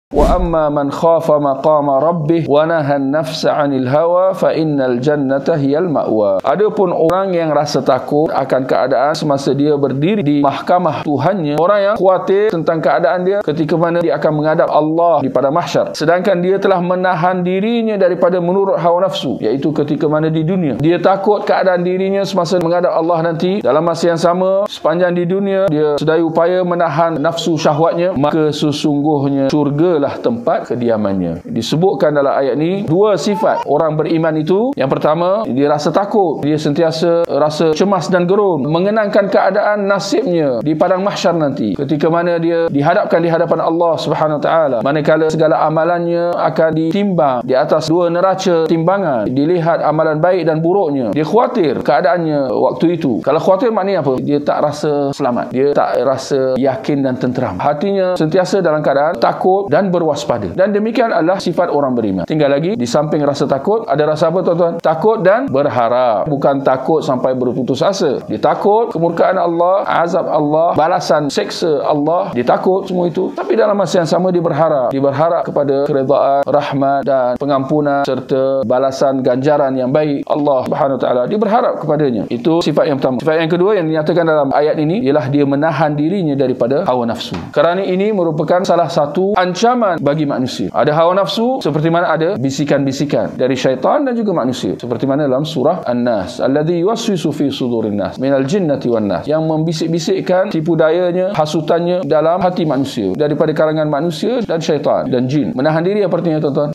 Wa amma man khafa maqama rabbih wa nahan nafsa 'anil hawa fa innal jannata hiyal ma'wa. Adapun orang yang rasa takut akan keadaan semasa dia berdiri di mahkamah Tuhannya, orang yang khawatir tentang keadaan dia ketika mana dia akan menghadap Allah di padang mahsyar, sedangkan dia telah menahan dirinya daripada menurut hawa nafsu, iaitu ketika mana di dunia dia takut keadaan dirinya semasa menghadap Allah nanti. Dalam masa yang sama, sepanjang di dunia dia sedaya upaya menahan nafsu syahwatnya, maka sesungguhnya syurga lah tempat kediamannya. Disebutkan dalam ayat ni dua sifat orang beriman itu. Yang pertama, dia rasa takut, dia sentiasa rasa cemas dan gerun mengenangkan keadaan nasibnya di padang mahsyar nanti, ketika mana dia dihadapkan di hadapan Allah Subhanahu Wa Taala, manakala segala amalannya akan ditimbang di atas dua neraca timbangan, dilihat amalan baik dan buruknya. Dia khawatir keadaannya waktu itu. Kalau khawatir maknanya apa? Dia tak rasa selamat, dia tak rasa yakin dan tenteram, hatinya sentiasa dalam keadaan takut dan berwaspada. Dan demikian adalah sifat orang beriman. Tinggal lagi, di samping rasa takut, ada rasa apa tuan-tuan? Takut dan berharap. Bukan takut sampai berputus asa. Dia takut kemurkaan Allah, azab Allah, balasan seksa Allah. Dia takut semua itu. Tapi dalam masa yang sama dia berharap. Dia berharap kepada keredaan, rahmat dan pengampunan serta balasan ganjaran yang baik Allah Subhanahu Wa Taala. Dia berharap kepadanya. Itu sifat yang pertama. Sifat yang kedua yang dinyatakan dalam ayat ini ialah dia menahan dirinya daripada hawa nafsu. Kerana ini merupakan salah satu ancaman bagi manusia. Ada hawa nafsu, seperti mana ada bisikan-bisikan dari syaitan dan juga manusia, seperti mana dalam surah An-Nas, alladzi yuwaswisu fi sudurin nas minal jinnati wan nas, yang membisik-bisikkan tipu dayanya, hasutannya dalam hati manusia daripada kalangan manusia dan syaitan dan jin. Menahan diri apa artinya tuan-tuan?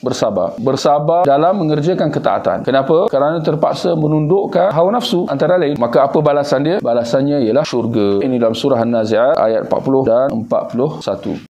Bersabar dalam mengerjakan ketaatan. Kenapa? Kerana terpaksa menundukkan hawa nafsu antara lain. Maka apa balasan dia? Balasannya ialah syurga. Ini dalam surah An-Nazi'at ayat 40 dan 41.